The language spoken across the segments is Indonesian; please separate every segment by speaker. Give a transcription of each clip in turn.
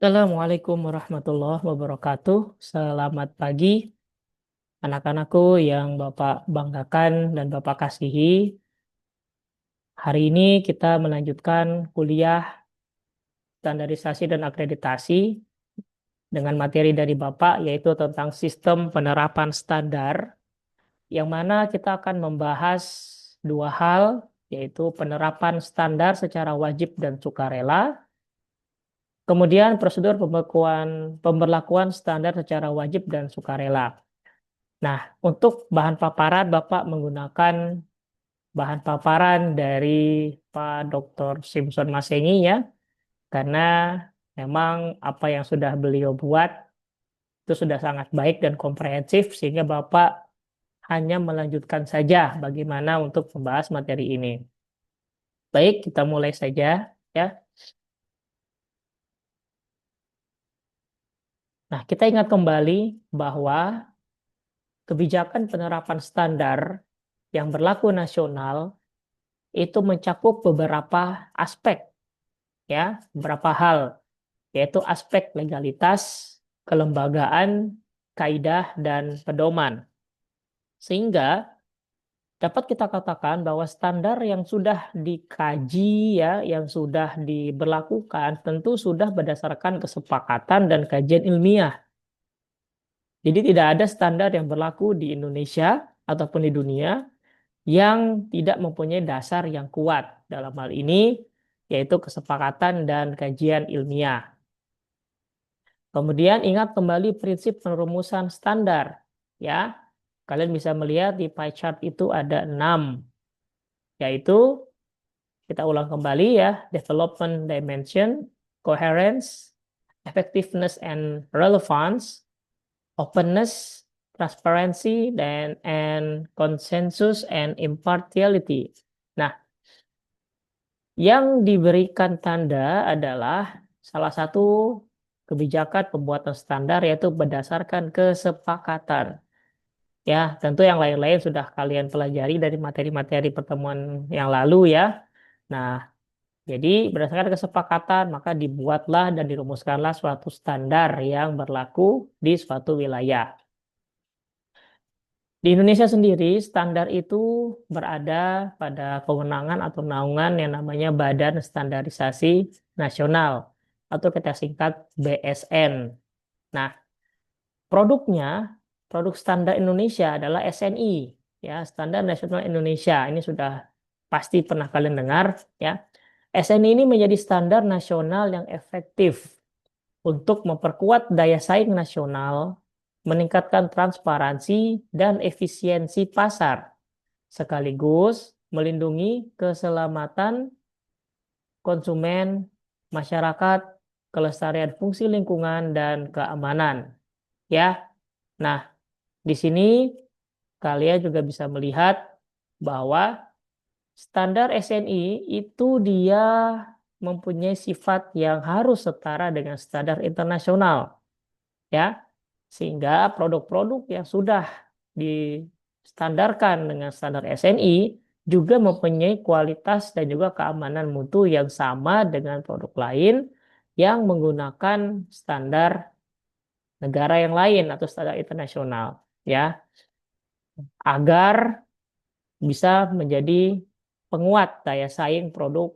Speaker 1: Assalamualaikum warahmatullahi wabarakatuh. Selamat pagi, anak-anakku yang Bapak banggakan dan Bapak kasihi. Hari ini kita melanjutkan kuliah standarisasi dan akreditasi dengan materi dari Bapak, yaitu tentang sistem penerapan standar, yang mana kita akan membahas dua hal, yaitu penerapan standar secara wajib dan sukarela, kemudian prosedur pemberlakuan standar secara wajib dan sukarela. Nah, untuk bahan paparan, Bapak menggunakan bahan paparan dari Pak Dr. Simpson Masengi ya, karena memang apa yang sudah beliau buat itu sudah sangat baik dan komprehensif, sehingga Bapak hanya melanjutkan saja bagaimana untuk membahas materi ini. Baik, kita mulai saja ya. Nah, kita ingat kembali bahwa kebijakan penerapan standar yang berlaku nasional itu mencakup beberapa aspek ya, beberapa hal, yaitu aspek legalitas, kelembagaan, kaidah, dan pedoman. Sehingga dapat kita katakan bahwa standar yang sudah dikaji ya, yang sudah diberlakukan tentu sudah berdasarkan kesepakatan dan kajian ilmiah. Jadi tidak ada standar yang berlaku di Indonesia ataupun di dunia yang tidak mempunyai dasar yang kuat. Dalam hal ini yaitu kesepakatan dan kajian ilmiah. Kemudian ingat kembali prinsip penrumusan standar. Ya, kalian bisa melihat di pie chart itu ada 6. Yaitu, kita ulang kembali ya, development dimension, coherence, effectiveness and relevance, openness, transparency, dan consensus and impartiality. Nah, yang diberikan tanda adalah salah satu kebijakan pembuatan standar, yaitu berdasarkan kesepakatan. Ya, tentu yang lain-lain sudah kalian pelajari dari materi-materi pertemuan yang lalu ya. Nah, jadi berdasarkan kesepakatan maka dibuatlah dan dirumuskanlah suatu standar yang berlaku di suatu wilayah. Di Indonesia sendiri, standar itu berada pada kewenangan atau naungan yang namanya Badan Standarisasi Nasional atau kita singkat BSN. Nah, produknya, produk standar Indonesia adalah SNI, ya, Standar Nasional Indonesia. Ini sudah pasti pernah kalian dengar, ya. SNI ini menjadi standar nasional yang efektif untuk memperkuat daya saing nasional, meningkatkan transparansi dan efisiensi pasar, sekaligus melindungi keselamatan konsumen, masyarakat, kelestarian fungsi lingkungan, dan keamanan. Ya, nah di sini kalian juga bisa melihat bahwa standar SNI itu dia mempunyai sifat yang harus setara dengan standar internasional, ya. Sehingga produk-produk yang sudah distandarkan dengan standar SNI juga mempunyai kualitas dan juga keamanan mutu yang sama dengan produk lain yang menggunakan standar negara yang lain atau standar internasional, ya, agar bisa menjadi penguat daya saing produk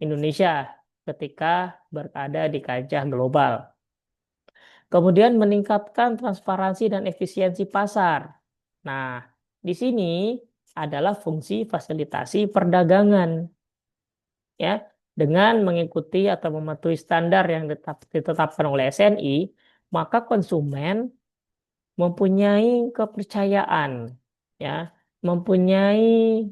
Speaker 1: Indonesia ketika berada di kancah global. Kemudian meningkatkan transparansi dan efisiensi pasar. Nah, di sini adalah fungsi fasilitasi perdagangan, ya. Dengan mengikuti atau mematuhi standar yang ditetapkan oleh SNI, maka konsumen mempunyai kepercayaan, ya, mempunyai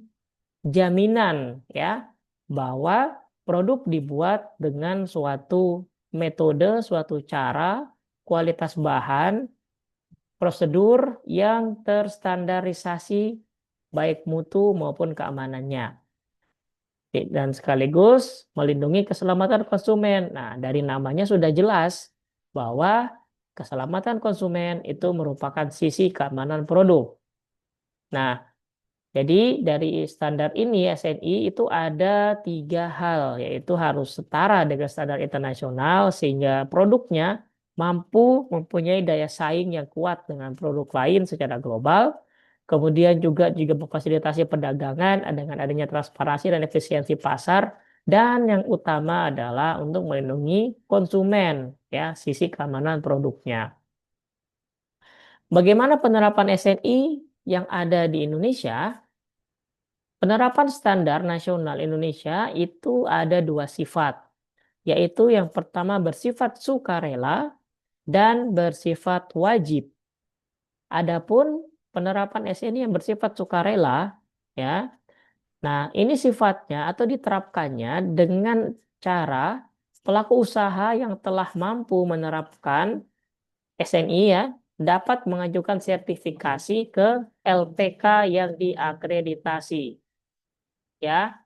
Speaker 1: jaminan ya bahwa produk dibuat dengan suatu metode, suatu cara, kualitas bahan, prosedur yang terstandarisasi baik mutu maupun keamanannya. Dan sekaligus melindungi keselamatan konsumen. Nah, dari namanya sudah jelas bahwa keselamatan konsumen itu merupakan sisi keamanan produk. Nah, Jadi dari standar ini SNI itu ada 3 hal, yaitu harus setara dengan standar internasional sehingga produknya mampu mempunyai daya saing yang kuat dengan produk lain secara global. Kemudian juga memfasilitasi perdagangan dengan adanya transparansi dan efisiensi pasar. Dan yang utama adalah untuk melindungi konsumen, ya, sisi keamanan produknya. Bagaimana penerapan SNI yang ada di Indonesia? Penerapan standar nasional Indonesia itu ada 2 sifat, yaitu yang pertama bersifat sukarela dan bersifat wajib. Adapun penerapan SNI yang bersifat sukarela, ya, nah ini sifatnya atau diterapkannya dengan cara pelaku usaha yang telah mampu menerapkan SNI, ya, dapat mengajukan sertifikasi ke LPK yang diakreditasi, ya.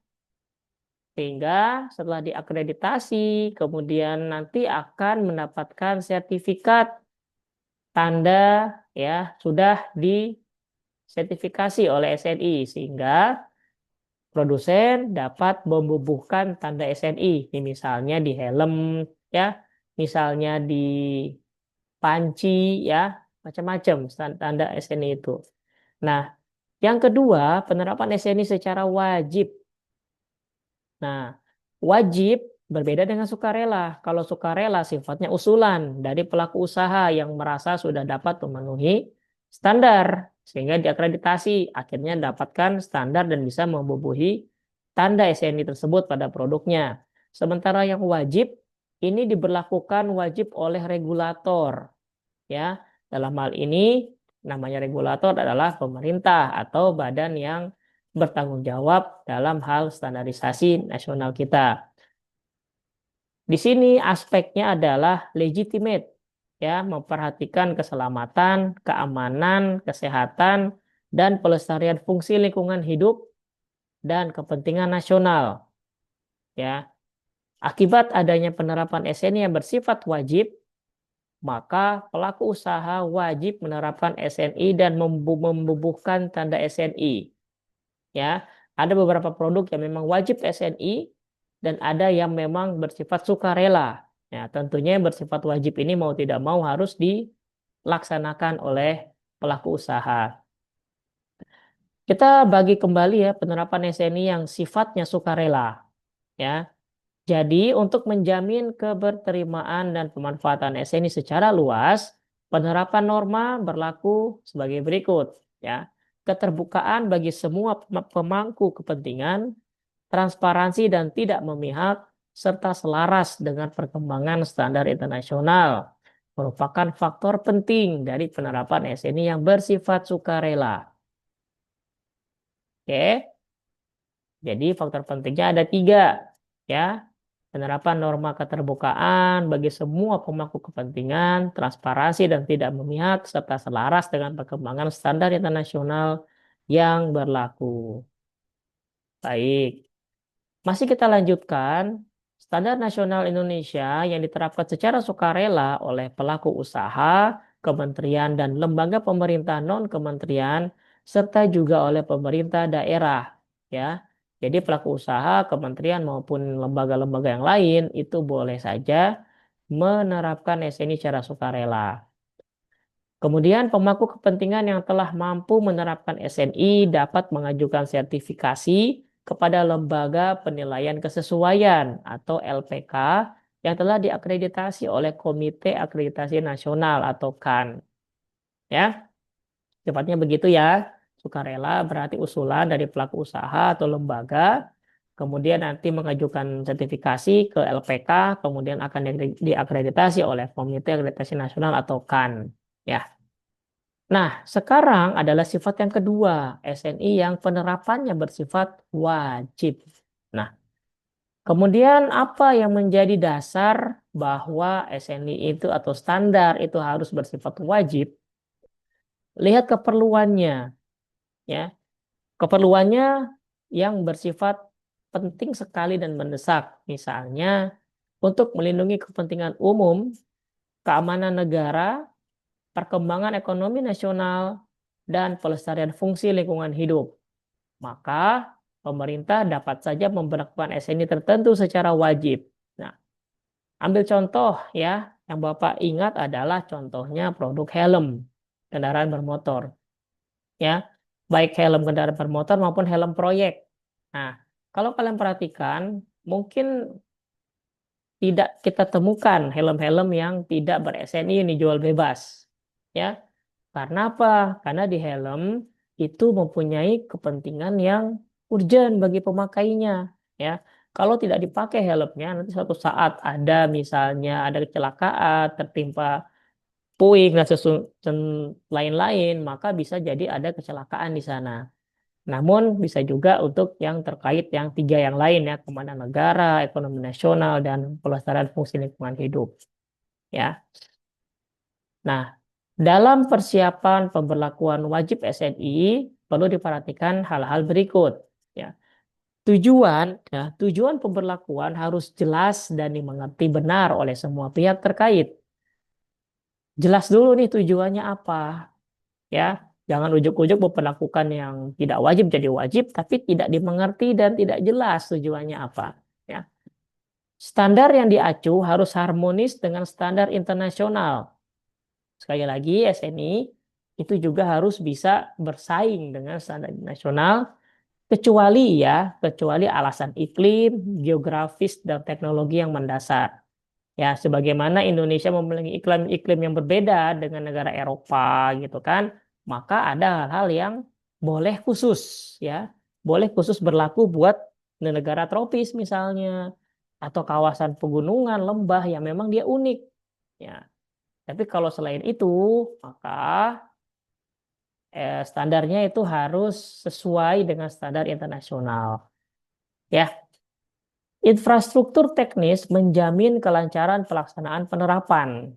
Speaker 1: Sehingga setelah diakreditasi, kemudian nanti akan mendapatkan sertifikat tanda, ya, sudah disertifikasi oleh SNI, sehingga produsen dapat membubuhkan tanda SNI. Ini misalnya di helm, ya, misalnya di panci, ya, macam-macam tanda SNI itu. Nah, yang kedua, penerapan SNI secara wajib. Nah, wajib berbeda dengan sukarela. Kalau sukarela sifatnya usulan dari pelaku usaha yang merasa sudah dapat memenuhi standar sehingga diakreditasi, akhirnya dapatkan standar dan bisa membubuhi tanda SNI tersebut pada produknya. Sementara yang wajib ini diberlakukan wajib oleh regulator, ya. Dalam hal ini namanya regulator adalah pemerintah atau badan yang bertanggung jawab dalam hal standarisasi nasional kita. Di sini aspeknya adalah legitimate, ya, memperhatikan keselamatan, keamanan, kesehatan, dan pelestarian fungsi lingkungan hidup dan kepentingan nasional, ya. Akibat adanya penerapan SNI yang bersifat wajib, maka pelaku usaha wajib menerapkan SNI dan membubuhkan tanda SNI. Ya, ada beberapa produk yang memang wajib SNI dan ada yang memang bersifat sukarela. Ya, tentunya yang bersifat wajib ini mau tidak mau harus dilaksanakan oleh pelaku usaha. Kita bagi kembali, ya, penerapan SNI yang sifatnya sukarela. Ya, jadi untuk menjamin keberterimaan dan pemanfaatan SNI secara luas, penerapan norma berlaku sebagai berikut, ya. Keterbukaan bagi semua pemangku kepentingan, transparansi dan tidak memihak, serta selaras dengan perkembangan standar internasional merupakan faktor penting dari penerapan SNI yang bersifat sukarela. Oke, jadi faktor pentingnya ada 3, ya. Penerapan norma keterbukaan bagi semua pemangku kepentingan, transparansi dan tidak memihak, serta selaras dengan perkembangan standar internasional yang berlaku. Baik. Masih kita lanjutkan, standar nasional Indonesia yang diterapkan secara sukarela oleh pelaku usaha, kementerian dan lembaga pemerintah non-kementerian, serta juga oleh pemerintah daerah. Ya, jadi pelaku usaha, kementerian maupun lembaga-lembaga yang lain itu boleh saja menerapkan SNI secara sukarela. Kemudian pemangku kepentingan yang telah mampu menerapkan SNI dapat mengajukan sertifikasi kepada lembaga penilaian kesesuaian atau LPK yang telah diakreditasi oleh Komite Akreditasi Nasional atau KAN. Ya, cepatnya begitu, ya. Sukarela berarti usulan dari pelaku usaha atau lembaga, kemudian nanti mengajukan sertifikasi ke LPK, kemudian akan diakreditasi oleh Komite Akreditasi Nasional atau KAN. Ya. Nah, sekarang adalah sifat yang kedua, SNI yang penerapannya bersifat wajib. Nah, kemudian apa yang menjadi dasar bahwa SNI itu atau standar itu harus bersifat wajib? Lihat keperluannya, ya. Keperluannya yang bersifat penting sekali dan mendesak. Misalnya, untuk melindungi kepentingan umum, keamanan negara, perkembangan ekonomi nasional, dan pelestarian fungsi lingkungan hidup. maka pemerintah dapat saja memberlakukan SNI tertentu secara wajib. Nah, ambil contoh ya, yang Bapak ingat adalah contohnya produk helm kendaraan bermotor. Ya, baik helm kendaraan bermotor maupun helm proyek. Nah, kalau kalian perhatikan, mungkin tidak kita temukan helm-helm yang tidak ber-SNI ini jual bebas. Ya, karena apa? Karena di helm itu mempunyai kepentingan yang urgent bagi pemakainya. Ya, kalau tidak dipakai helmnya, nanti suatu saat ada misalnya ada kecelakaan, tertimpa puing dan lain-lain, maka bisa jadi ada kecelakaan di sana. Namun bisa juga untuk yang terkait yang tiga yang lain ya, keamanan negara, ekonomi nasional, dan pelestarian fungsi lingkungan hidup. Ya. Nah, dalam persiapan pemberlakuan wajib SNI perlu diperhatikan hal-hal berikut. Ya. Tujuan pemberlakuan harus jelas dan dimengerti benar oleh semua pihak terkait. Jelas dulu nih tujuannya apa. Ya, jangan ujuk-ujuk memperlakukan yang tidak wajib jadi wajib, tapi tidak dimengerti dan tidak jelas tujuannya apa. Ya. Standar yang diacu harus harmonis dengan standar internasional. Sekali lagi, SNI itu juga harus bisa bersaing dengan standar nasional, kecuali alasan iklim, geografis, dan teknologi yang mendasar. Ya, sebagaimana Indonesia memiliki iklim yang berbeda dengan negara Eropa gitu kan, maka ada hal-hal yang boleh khusus ya, boleh khusus berlaku buat negara tropis misalnya atau kawasan pegunungan, lembah yang memang dia unik. Ya, tapi kalau selain itu, maka standarnya itu harus sesuai dengan standar internasional. Ya, infrastruktur teknis menjamin kelancaran pelaksanaan penerapan.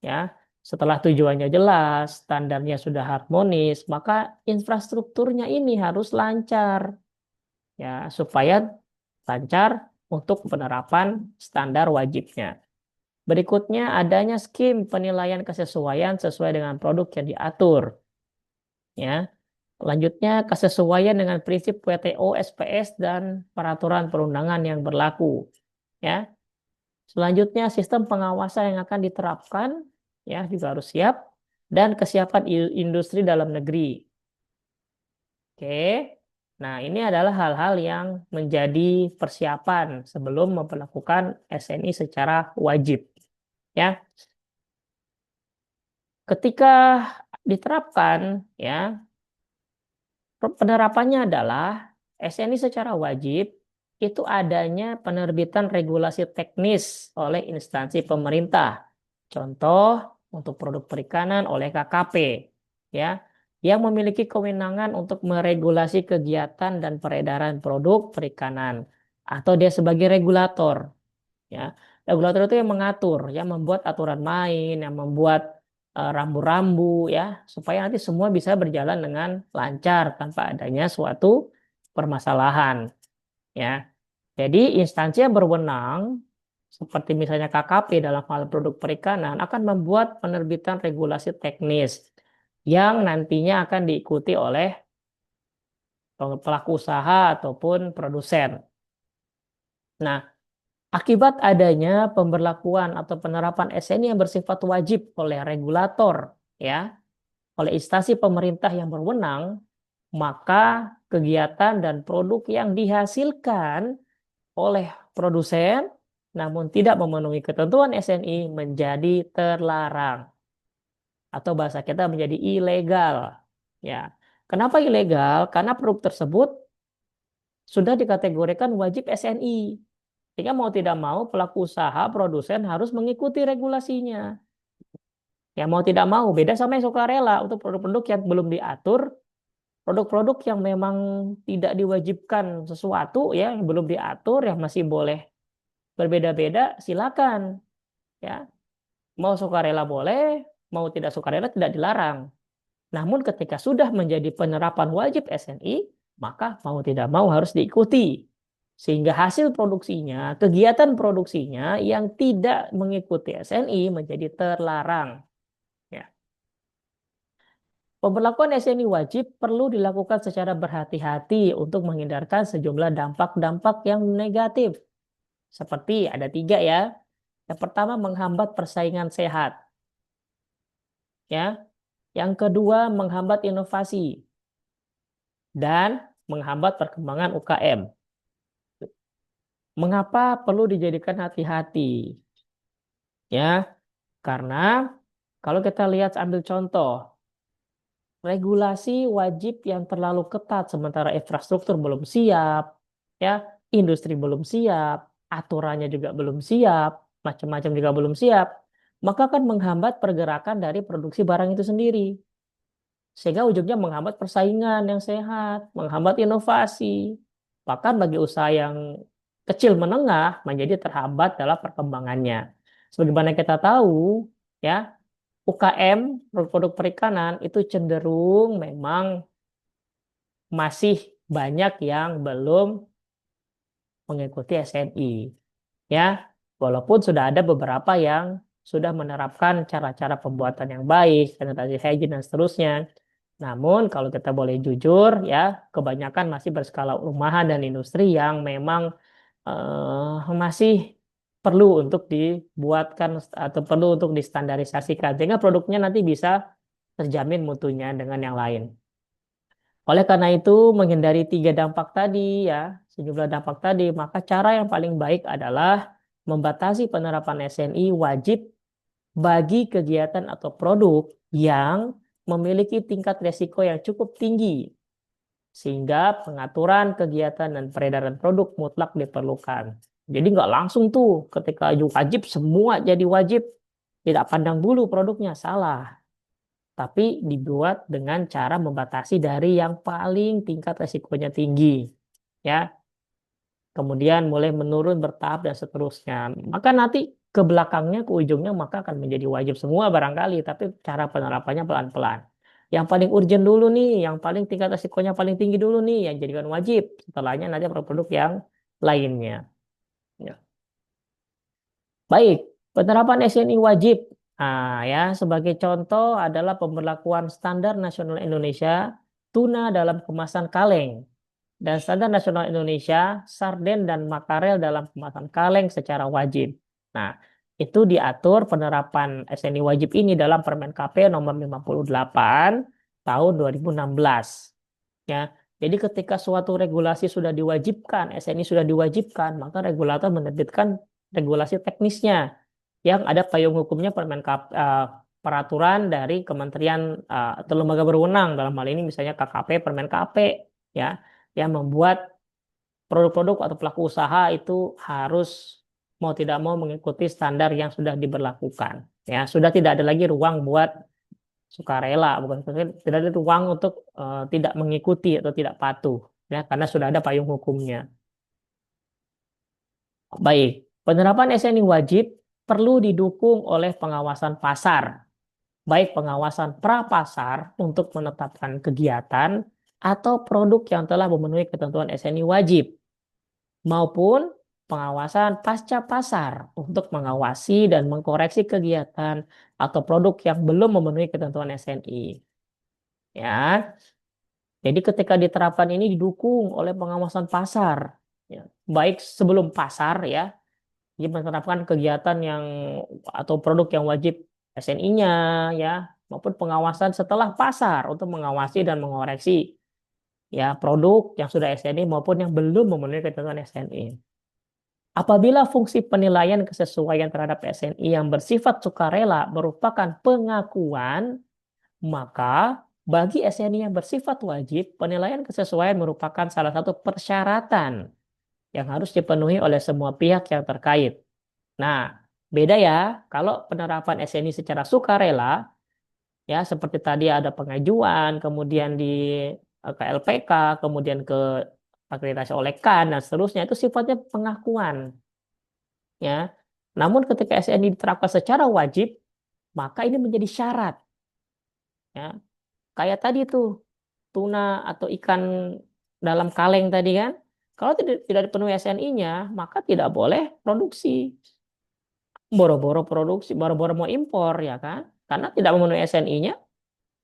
Speaker 1: Ya, setelah tujuannya jelas, standarnya sudah harmonis, maka infrastrukturnya ini harus lancar, ya, supaya lancar untuk penerapan standar wajibnya. Berikutnya adanya skim penilaian kesesuaian sesuai dengan produk yang diatur. Ya, selanjutnya kesesuaian dengan prinsip WTO, SPS dan peraturan perundangan yang berlaku. Ya, selanjutnya sistem pengawasan yang akan diterapkan ya juga harus siap dan kesiapan industri dalam negeri. Oke. Nah, ini adalah hal-hal yang menjadi persiapan sebelum memperlakukan SNI secara wajib. Ya, ketika diterapkan ya, penerapannya adalah SNI secara wajib itu adanya penerbitan regulasi teknis oleh instansi pemerintah. Contoh untuk produk perikanan oleh KKP ya, yang memiliki kewenangan untuk meregulasi kegiatan dan peredaran produk perikanan atau dia sebagai regulator ya. Regulator itu yang mengatur, yang membuat aturan main, yang membuat rambu-rambu ya, supaya nanti semua bisa berjalan dengan lancar tanpa adanya suatu permasalahan ya. Jadi instansi yang berwenang seperti misalnya KKP dalam hal produk perikanan akan membuat penerbitan regulasi teknis yang nantinya akan diikuti oleh pelaku usaha ataupun produsen. Nah, akibat adanya pemberlakuan atau penerapan SNI yang bersifat wajib oleh regulator, ya, oleh instansi pemerintah yang berwenang, maka kegiatan dan produk yang dihasilkan oleh produsen namun tidak memenuhi ketentuan SNI menjadi terlarang atau bahasa kita menjadi ilegal. Ya, kenapa ilegal? Karena produk tersebut sudah dikategorikan wajib SNI. Sehingga mau tidak mau pelaku usaha, produsen harus mengikuti regulasinya. Ya mau tidak mau, beda sama yang sukarela untuk produk-produk yang belum diatur, produk-produk yang memang tidak diwajibkan sesuatu ya, yang belum diatur, yang masih boleh berbeda-beda, silakan. Ya, mau sukarela boleh, mau tidak sukarela tidak dilarang. Namun ketika sudah menjadi penerapan wajib SNI, maka mau tidak mau harus diikuti. Sehingga hasil produksinya, kegiatan produksinya yang tidak mengikuti SNI menjadi terlarang. Ya. Pemberlakuan SNI wajib perlu dilakukan secara berhati-hati untuk menghindarkan sejumlah dampak-dampak yang negatif. Seperti ada 3 ya. Yang pertama menghambat persaingan sehat. Ya. Yang kedua menghambat inovasi. Dan menghambat perkembangan UKM. Mengapa perlu dijadikan hati-hati? Ya, karena kalau kita lihat ambil contoh, regulasi wajib yang terlalu ketat sementara infrastruktur belum siap, ya, industri belum siap, aturannya juga belum siap, macam-macam juga belum siap, maka akan menghambat pergerakan dari produksi barang itu sendiri. Sehingga ujungnya menghambat persaingan yang sehat, menghambat inovasi. Bahkan bagi usaha yang kecil menengah menjadi terhambat dalam perkembangannya. Sebagaimana kita tahu, ya, UKM, produk perikanan itu cenderung memang masih banyak yang belum mengikuti SNI. Ya, walaupun sudah ada beberapa yang sudah menerapkan cara-cara pembuatan yang baik, sanitasi hygiene dan seterusnya. Namun kalau kita boleh jujur ya, kebanyakan masih berskala rumahan dan industri yang memang masih perlu untuk dibuatkan atau perlu untuk distandarisasikan sehingga produknya nanti bisa terjamin mutunya dengan yang lain. Oleh karena itu, menghindari 3 dampak tadi ya, sejumlah dampak tadi, maka cara yang paling baik adalah membatasi penerapan SNI wajib bagi kegiatan atau produk yang memiliki tingkat risiko yang cukup tinggi, sehingga pengaturan kegiatan dan peredaran produk mutlak diperlukan. Jadi nggak langsung tuh ketika wajib semua jadi wajib, tidak pandang bulu produknya, salah. Tapi dibuat dengan cara membatasi dari yang paling tingkat risikonya tinggi. Ya, kemudian mulai menurun bertahap dan seterusnya. Maka nanti ke belakangnya, ke ujungnya maka akan menjadi wajib semua barangkali, tapi cara penerapannya pelan-pelan. Yang paling urgent dulu nih, yang paling tingkat resikonya paling tinggi dulu nih, yang jadikan wajib. Setelahnya nanti produk-produk yang lainnya. Ya. Baik, penerapan SNI wajib. Nah, ya, sebagai contoh adalah pemberlakuan Standar Nasional Indonesia tuna dalam kemasan kaleng dan Standar Nasional Indonesia sarden dan makarel dalam kemasan kaleng secara wajib. Nah, itu diatur penerapan SNI wajib ini dalam Permen KP nomor 58 tahun 2016. Ya, jadi ketika suatu regulasi sudah diwajibkan, SNI sudah diwajibkan, maka regulator menerbitkan regulasi teknisnya yang ada payung hukumnya peraturan dari kementerian atau lembaga berwenang dalam hal ini misalnya KKP, Permen KP ya yang membuat produk-produk atau pelaku usaha itu harus mau tidak mau mengikuti standar yang sudah diberlakukan. Ya, sudah tidak ada lagi ruang buat sukarela, bukan tidak ada ruang untuk tidak mengikuti atau tidak patuh, ya, karena sudah ada payung hukumnya. Baik, penerapan SNI wajib perlu didukung oleh pengawasan pasar, baik pengawasan prapasar untuk menetapkan kegiatan atau produk yang telah memenuhi ketentuan SNI wajib, maupun pengawasan pasca pasar untuk mengawasi dan mengkoreksi kegiatan atau produk yang belum memenuhi ketentuan SNI. Ya, jadi ketika diterapkan ini didukung oleh pengawasan pasar, ya, baik sebelum pasar ya, jadi menerapkan kegiatan yang atau produk yang wajib SNI-nya ya, maupun pengawasan setelah pasar untuk mengawasi dan mengoreksi ya produk yang sudah SNI maupun yang belum memenuhi ketentuan SNI. Apabila fungsi penilaian kesesuaian terhadap SNI yang bersifat sukarela merupakan pengakuan, maka bagi SNI yang bersifat wajib, penilaian kesesuaian merupakan salah satu persyaratan yang harus dipenuhi oleh semua pihak yang terkait. Nah, beda ya kalau penerapan SNI secara sukarela, ya seperti tadi ada pengajuan, kemudian ke LPK, kemudian ke akreditasi oleh KAN dan seterusnya itu sifatnya pengakuan, ya. Namun ketika SNI diterapkan secara wajib, maka ini menjadi syarat, ya. Kayak tadi tuh tuna atau ikan dalam kaleng tadi kan, kalau tidak dipenuhi SNI-nya, maka tidak boleh produksi. Boro-boro produksi, boro-boro mau impor ya kan, karena tidak memenuhi SNI-nya,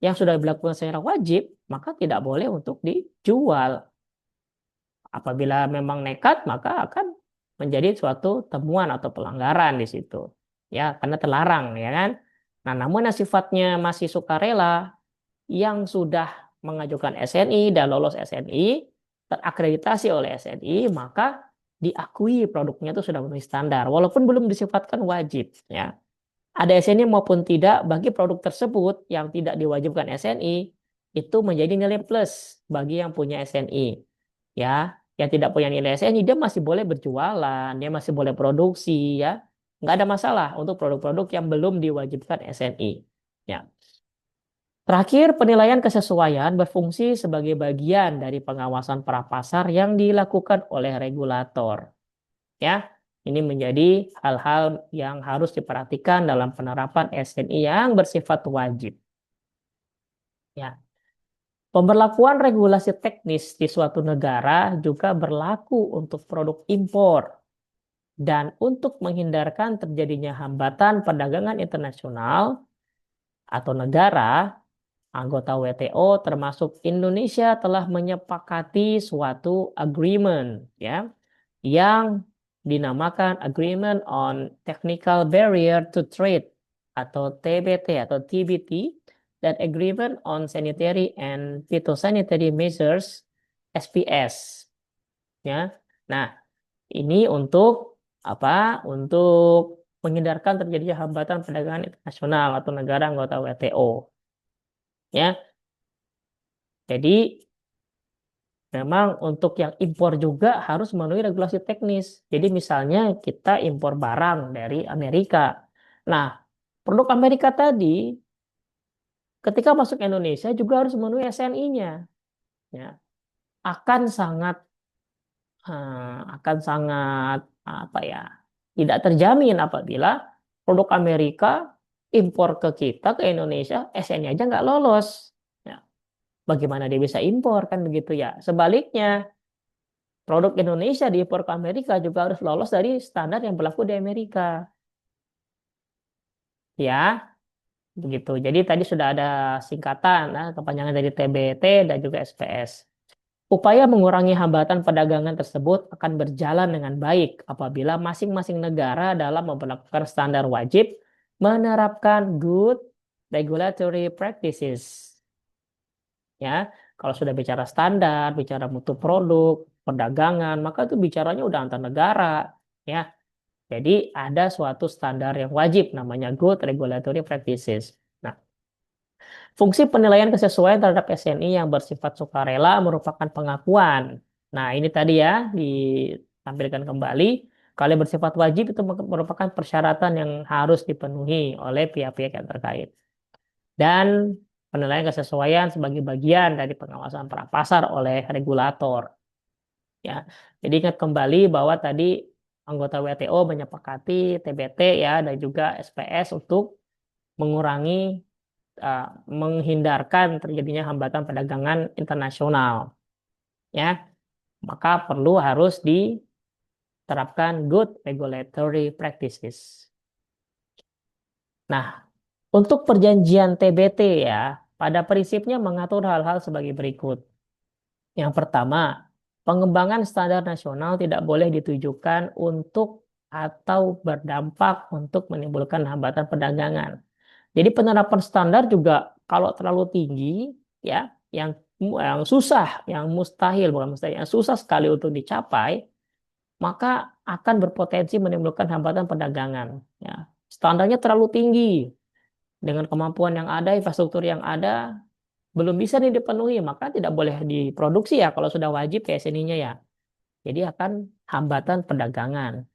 Speaker 1: yang sudah dilakukan secara wajib, maka tidak boleh untuk dijual. Apabila memang nekat, maka akan menjadi suatu temuan atau pelanggaran di situ. Ya, karena terlarang, ya kan? Nah, namun yang sifatnya masih sukarela, yang sudah mengajukan SNI dan lolos SNI, terakreditasi oleh SNI, maka diakui produknya itu sudah memenuhi standar, walaupun belum disifatkan wajib. Ya, ada SNI maupun tidak, bagi produk tersebut yang tidak diwajibkan SNI, itu menjadi nilai plus bagi yang punya SNI. Ya, yang tidak punya nilai SNI, dia masih boleh berjualan, dia masih boleh produksi, ya. Nggak ada masalah untuk produk-produk yang belum diwajibkan SNI. Ya. Terakhir, penilaian kesesuaian berfungsi sebagai bagian dari pengawasan prapasar yang dilakukan oleh regulator. Ya, ini menjadi hal-hal yang harus diperhatikan dalam penerapan SNI yang bersifat wajib. Ya, pemberlakuan regulasi teknis di suatu negara juga berlaku untuk produk impor. Dan untuk menghindarkan terjadinya hambatan perdagangan internasional atau negara, anggota WTO termasuk Indonesia telah menyepakati suatu agreement, ya, yang dinamakan Agreement on Technical Barrier to Trade atau TBT atau TBT, dan Agreement on Sanitary and Phytosanitary Measures SPS, ya. Nah, ini untuk apa? Untuk menghindarkan terjadinya hambatan perdagangan internasional atau negara anggota WTO. Ya, jadi memang untuk yang impor juga harus memenuhi regulasi teknis. Jadi misalnya kita impor barang dari Amerika. Nah, produk Amerika tadi ketika masuk Indonesia juga harus memenuhi SNI-nya. Ya, akan sangat akan sangat apa ya? Tidak terjamin apabila produk Amerika impor ke kita ke Indonesia SNI aja nggak lolos. Ya, bagaimana dia bisa impor kan begitu ya? Sebaliknya produk Indonesia diimpor ke Amerika juga harus lolos dari standar yang berlaku di Amerika. Ya, begitu. Jadi tadi sudah ada singkatan, kepanjangan dari TBT dan juga SPS. Upaya mengurangi hambatan perdagangan tersebut akan berjalan dengan baik apabila masing-masing negara dalam memperlakukan standar wajib menerapkan good regulatory practices. Ya, kalau sudah bicara standar, bicara mutu produk, perdagangan, maka itu bicaranya udah antar negara. Ya, jadi ada suatu standar yang wajib namanya Good Regulatory Practices. Nah, fungsi penilaian kesesuaian terhadap SNI yang bersifat sukarela merupakan pengakuan. Nah, ini tadi ya ditampilkan kembali. Kalau bersifat wajib itu merupakan persyaratan yang harus dipenuhi oleh pihak-pihak yang terkait. Dan penilaian kesesuaian sebagai bagian dari pengawasan pasar oleh regulator. Ya, jadi ingat kembali bahwa tadi anggota WTO menyepakati TBT ya dan juga SPS untuk mengurangi menghindarkan terjadinya hambatan perdagangan internasional. Ya, maka perlu harus diterapkan good regulatory practices. Nah, untuk perjanjian TBT ya, pada prinsipnya mengatur hal-hal sebagai berikut. Yang pertama, pengembangan standar nasional tidak boleh ditujukan untuk atau berdampak untuk menimbulkan hambatan perdagangan. Jadi penerapan standar juga kalau terlalu tinggi, ya, yang susah, yang mustahil, bukan mustahil, yang susah sekali untuk dicapai, maka akan berpotensi menimbulkan hambatan perdagangan. Ya. Standarnya terlalu tinggi, dengan kemampuan yang ada, infrastruktur yang ada, belum bisa nih dipenuhi, maka tidak boleh diproduksi ya kalau sudah wajib PSNI-nya ya. Jadi akan hambatan perdagangan.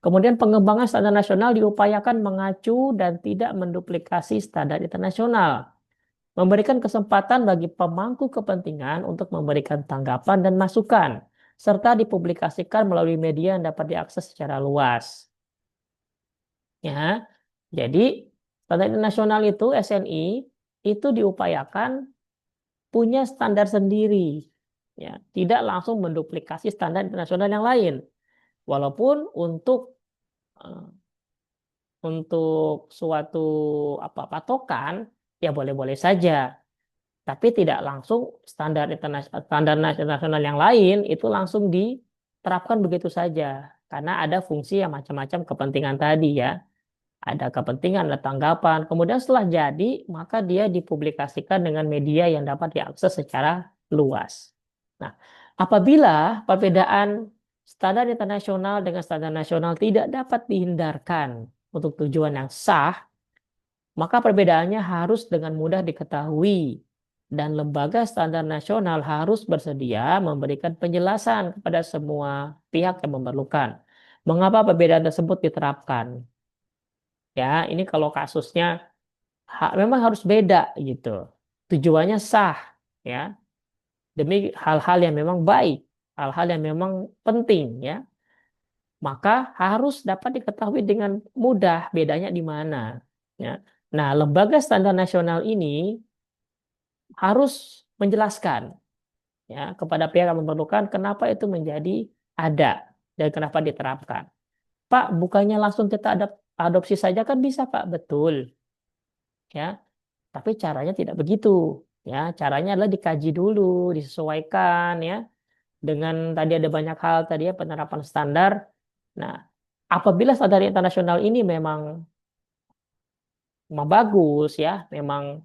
Speaker 1: Kemudian pengembangan standar nasional diupayakan mengacu dan tidak menduplikasi standar internasional. Memberikan kesempatan bagi pemangku kepentingan untuk memberikan tanggapan dan masukan, serta dipublikasikan melalui media yang dapat diakses secara luas. Ya, jadi standar internasional itu SNI itu diupayakan punya standar sendiri, ya, tidak langsung menduplikasi standar internasional yang lain. Walaupun eh, untuk suatu apa patokan ya boleh-boleh saja. Tapi tidak langsung standar internasional, standar nasional yang lain itu langsung diterapkan begitu saja. Karena ada fungsi yang macam-macam kepentingan tadi ya. Ada kepentingan, ada tanggapan. Kemudian setelah jadi, maka dia dipublikasikan dengan media yang dapat diakses secara luas. Nah, apabila perbedaan standar internasional dengan standar nasional tidak dapat dihindarkan untuk tujuan yang sah, maka perbedaannya harus dengan mudah diketahui dan lembaga standar nasional harus bersedia memberikan penjelasan kepada semua pihak yang memerlukan. Mengapa perbedaan tersebut diterapkan? Ya, ini kalau kasusnya memang harus beda gitu. Tujuannya sah ya, demi hal-hal yang memang baik, hal-hal yang memang penting ya. Maka harus dapat diketahui dengan mudah bedanya di mana ya. Nah, lembaga standar nasional ini harus menjelaskan ya kepada pihak yang memerlukan kenapa itu menjadi ada dan kenapa diterapkan. Pak, bukannya langsung kita adopsi saja kan bisa, Pak? Betul. Ya, tapi caranya tidak begitu. Ya, caranya adalah dikaji dulu, disesuaikan ya dengan tadi ada banyak hal tadi ya penerapan standar. Nah, apabila standar internasional ini memang bagus ya, memang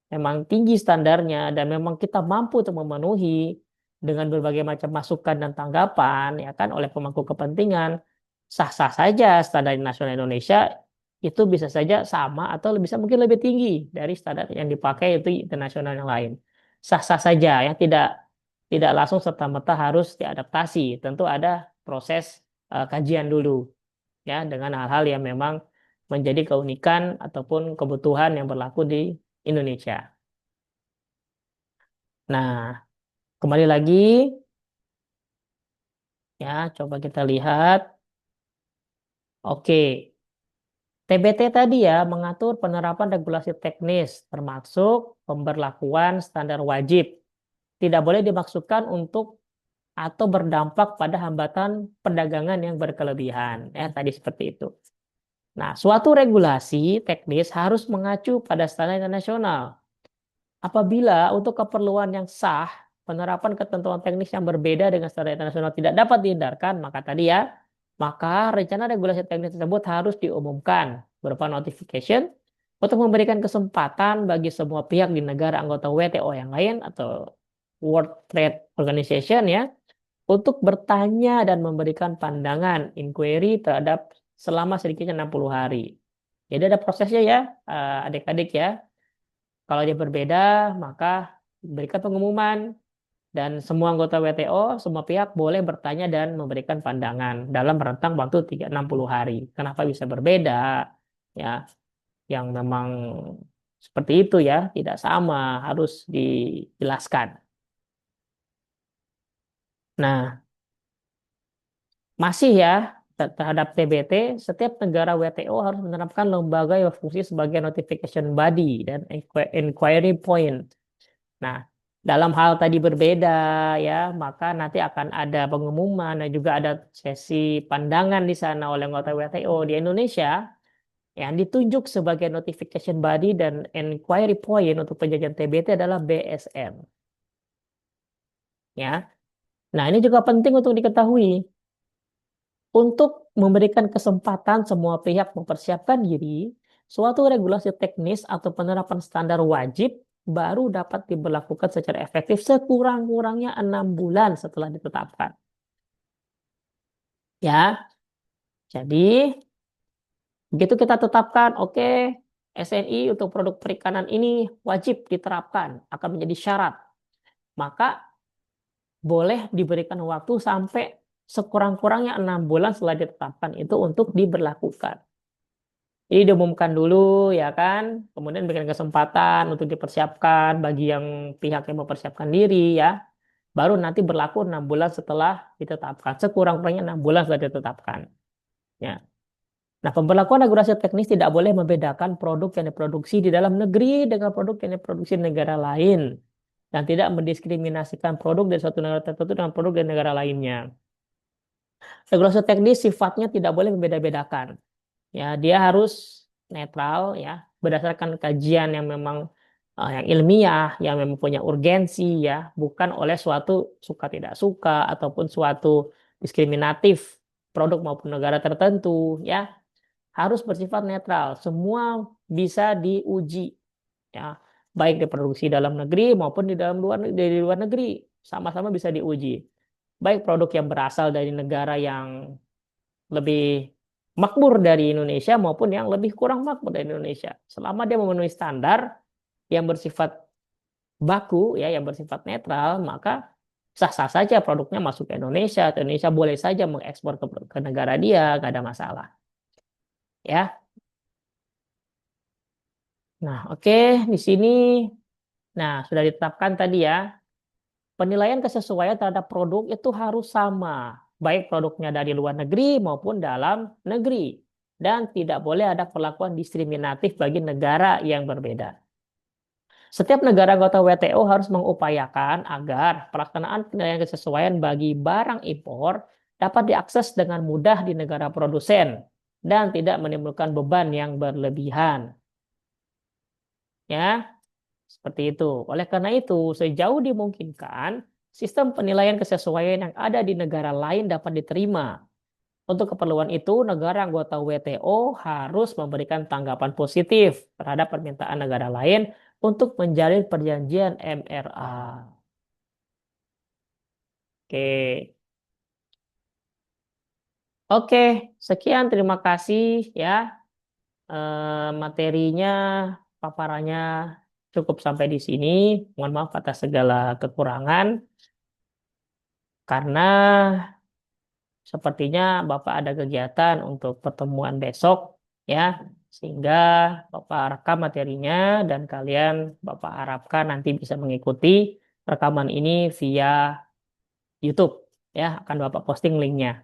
Speaker 1: memang tinggi standarnya dan memang kita mampu untuk memenuhi dengan berbagai macam masukan dan tanggapan ya kan oleh pemangku kepentingan, sah-sah saja standar nasional Indonesia itu bisa saja sama atau bisa mungkin lebih tinggi dari standar yang dipakai itu internasional yang lain. Sah-sah saja ya, tidak langsung serta-merta harus diadaptasi. Tentu ada proses kajian dulu ya dengan hal-hal yang memang menjadi keunikan ataupun kebutuhan yang berlaku di Indonesia. Nah, kembali lagi ya, coba kita lihat. Oke, TBT tadi ya mengatur penerapan regulasi teknis termasuk pemberlakuan standar wajib. Tidak boleh dimaksudkan untuk atau berdampak pada hambatan perdagangan yang berkelebihan. Tadi seperti itu. Nah, suatu regulasi teknis harus mengacu pada standar internasional. Apabila untuk keperluan yang sah, penerapan ketentuan teknis yang berbeda dengan standar internasional tidak dapat dihindarkan, maka tadi ya, maka rencana regulasi teknis tersebut harus diumumkan berupa notification untuk memberikan kesempatan bagi semua pihak di negara anggota WTO yang lain atau World Trade Organization ya untuk bertanya dan memberikan pandangan inquiry terhadap selama sedikitnya 60 hari. Jadi ada prosesnya ya, adik-adik ya. Kalau dia berbeda, maka berikan pengumuman dan semua anggota WTO, semua pihak boleh bertanya dan memberikan pandangan dalam rentang waktu 60 hari. Kenapa bisa berbeda? Ya, yang memang seperti itu ya, tidak sama, harus dijelaskan. Nah, masih ya terhadap TBT, setiap negara WTO harus menerapkan lembaga yang berfungsi sebagai notification body dan inquiry point. Nah, dalam hal tadi berbeda ya, maka nanti akan ada pengumuman dan juga ada sesi pandangan di sana oleh anggota WTO di Indonesia yang ditunjuk sebagai notification body dan inquiry point untuk penjajian TBT adalah BSN. Ya. Nah, ini juga penting untuk diketahui. Untuk memberikan kesempatan semua pihak mempersiapkan diri, suatu regulasi teknis atau penerapan standar wajib baru dapat diberlakukan secara efektif sekurang-kurangnya 6 bulan setelah ditetapkan. Ya, jadi begitu kita tetapkan, oke, SNI untuk produk perikanan ini wajib diterapkan, akan menjadi syarat. Maka boleh diberikan waktu sampai sekurang-kurangnya 6 bulan setelah ditetapkan itu untuk diberlakukan. Jadi diumumkan dulu ya kan, kemudian berikan kesempatan untuk dipersiapkan bagi yang pihak yang mempersiapkan diri ya. Baru nanti berlaku 6 bulan setelah ditetapkan, sekurang-kurangnya 6 bulan setelah ditetapkan. Ya. Nah, pemberlakuan regulasi teknis tidak boleh membedakan produk yang diproduksi di dalam negeri dengan produk yang diproduksi di negara lain dan tidak mendiskriminasikan produk dari suatu negara tertentu dengan produk dari negara lainnya. Regulasi teknis sifatnya tidak boleh membeda-bedakan. Ya, dia harus netral ya, berdasarkan kajian yang memang yang ilmiah, yang memang punya urgensi ya, bukan oleh suatu suka tidak suka ataupun suatu diskriminatif produk maupun negara tertentu ya, harus bersifat netral. Semua bisa diuji ya, baik diproduksi dalam negeri maupun di luar negeri, sama-sama bisa diuji. Baik produk yang berasal dari negara yang lebih makmur dari Indonesia maupun yang lebih kurang makmur dari Indonesia. Selama dia memenuhi standar yang bersifat baku ya, yang bersifat netral, maka sah-sah saja produknya masuk ke Indonesia. Atau Indonesia boleh saja mengekspor ke negara dia, nggak ada masalah. Ya. Nah, oke, di sini nah sudah ditetapkan tadi ya, penilaian kesesuaian terhadap produk itu harus sama, baik produknya dari luar negeri maupun dalam negeri. Dan tidak boleh ada perlakuan diskriminatif bagi negara yang berbeda. Setiap negara anggota WTO harus mengupayakan agar pelaksanaan penilaian kesesuaian bagi barang impor dapat diakses dengan mudah di negara produsen dan tidak menimbulkan beban yang berlebihan. Ya, seperti itu. Oleh karena itu, sejauh dimungkinkan, sistem penilaian kesesuaian yang ada di negara lain dapat diterima. Untuk keperluan itu, negara anggota WTO harus memberikan tanggapan positif terhadap permintaan negara lain untuk menjalin perjanjian MRA. Oke. Oke, sekian terima kasih ya. Materinya, paparannya cukup sampai di sini. Mohon maaf atas segala kekurangan karena sepertinya Bapak ada kegiatan untuk pertemuan besok ya, sehingga Bapak rekam materinya dan kalian Bapak harapkan nanti bisa mengikuti rekaman ini via YouTube ya, akan Bapak posting linknya.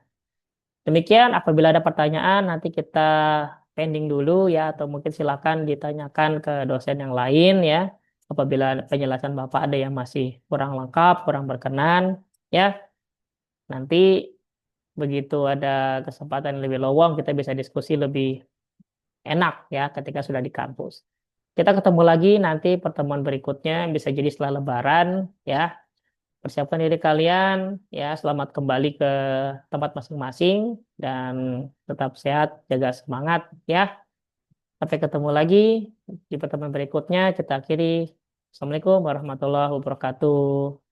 Speaker 1: Demikian, apabila ada pertanyaan nanti kita pending dulu ya, atau mungkin silakan ditanyakan ke dosen yang lain ya. Apabila penjelasan Bapak ada yang masih kurang lengkap, kurang berkenan ya, nanti begitu ada kesempatan yang lebih lowong kita bisa diskusi lebih enak ya ketika sudah di kampus. Kita ketemu lagi nanti pertemuan berikutnya bisa jadi setelah Lebaran ya. Persiapkan diri kalian ya, selamat kembali ke tempat masing-masing dan tetap sehat, jaga semangat ya. Sampai ketemu lagi di pertemuan berikutnya. Kita akhiri. Assalamualaikum warahmatullahi wabarakatuh.